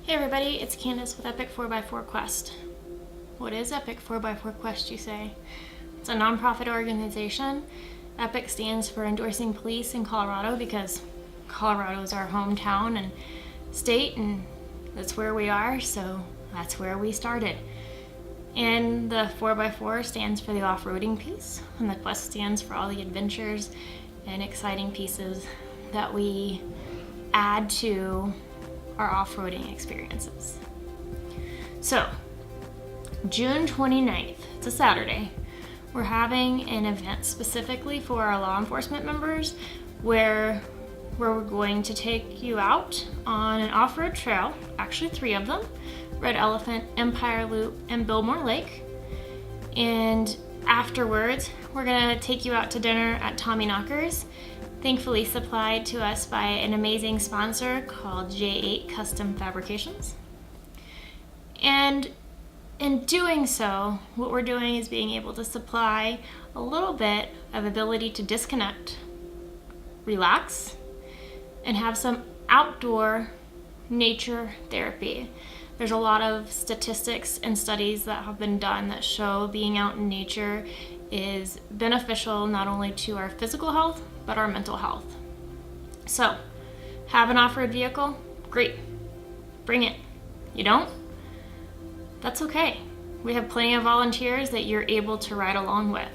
Hey everybody, it's Candace with Epic 4x4 Quest. What is Epic 4x4 Quest, you say? It's a nonprofit organization. Epic stands for Endorsing Police in Colorado because Colorado is our hometown and state, and that's where we are, so that's where we started. And the 4x4 stands for the off-roading piece, and the Quest stands for all the adventures and exciting pieces that we add to our off-roading experiences. So, June 29th, it's a Saturday, we're having an event specifically for our law enforcement members where we're going to take you out on an off-road trail, actually 3 of them, Red Elephant, Empire Loop, and Billmore Lake. And afterwards, we're gonna take you out to dinner at Tommy Knockers, thankfully supplied to us by an amazing sponsor called J8 Custom Fabrications. And in doing so, what we're doing is being able to supply a little bit of ability to disconnect, relax, and have some outdoor nature therapy. There's a lot of statistics and studies that have been done that show being out in nature is beneficial not only to our physical health, but our mental health. So, have an off-road vehicle? Great. Bring it. You don't? That's okay. We have plenty of volunteers that you're able to ride along with.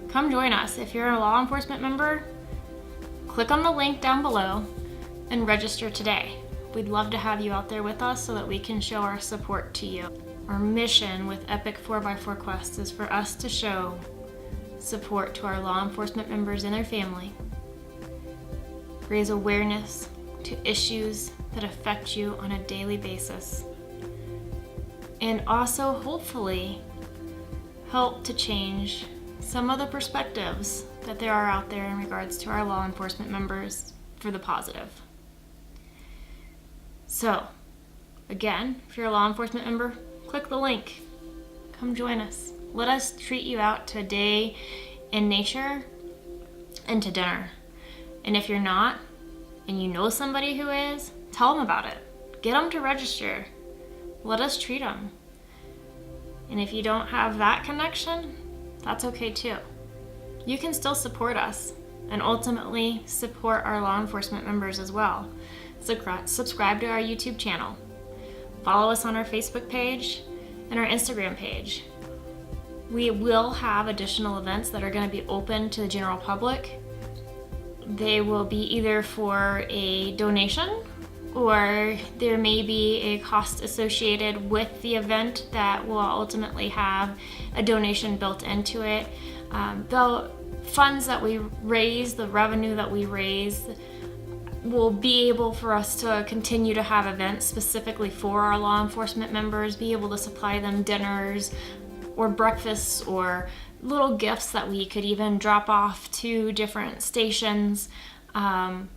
Come join us. If you're a law enforcement member, click on the link down below and register today. We'd love to have you out there with us so that we can show our support to you. Our mission with Epic 4x4 Quest is for us to show support to our law enforcement members and their family, raise awareness to issues that affect you on a daily basis, and also hopefully help to change some of the perspectives that there are out there in regards to our law enforcement members for the positive. So, again, if you're a law enforcement member, click the link. Come join us. Let us treat you out to a day in nature and to dinner. And if you're not, and you know somebody who is, tell them about it. Get them to register. Let us treat them. And if you don't have that connection, that's okay too. You can still support us and ultimately support our law enforcement members as well. Subscribe to our YouTube channel. Follow us on our Facebook page and our Instagram page. We will have additional events that are going to be open to the general public. They will be either for a donation, or there may be a cost associated with the event that will ultimately have a donation built into it. The funds that we raise, the revenue that we raise, will be able for us to continue to have events specifically for our law enforcement members, be able to supply them dinners or breakfasts or little gifts that we could even drop off to different stations. But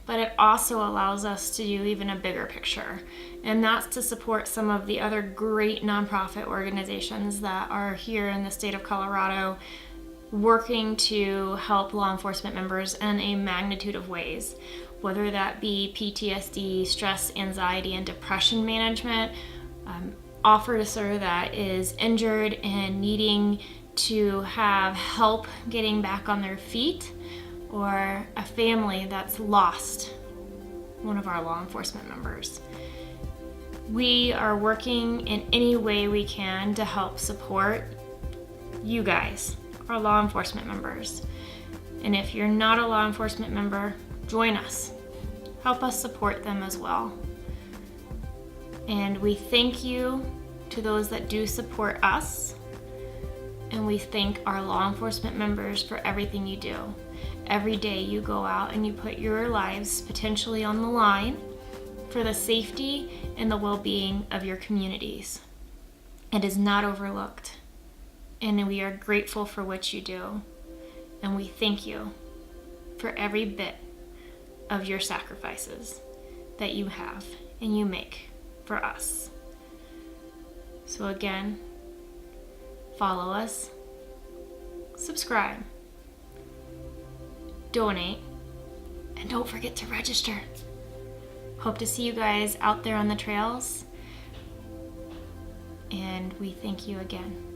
it also allows us to do even a bigger picture, and that's to support some of the other great nonprofit organizations that are here in the state of Colorado working to help law enforcement members in a magnitude of ways, whether that be PTSD, stress, anxiety, and depression management, officer that is injured and needing to have help getting back on their feet, or a family that's lost one of our law enforcement members. We are working in any way we can to help support you guys, our law enforcement members. And if you're not a law enforcement member, join us. Help us support them as well. And we thank you to those that do support us. And we thank our law enforcement members for everything you do. Every day you go out and you put your lives potentially on the line for the safety and the well-being of your communities. It is not overlooked. And we are grateful for what you do. And we thank you for every bit of your sacrifices that you have and you make for us. So again, follow us, subscribe, donate, and don't forget to register. Hope to see you guys out there on the trails. and we thank you again.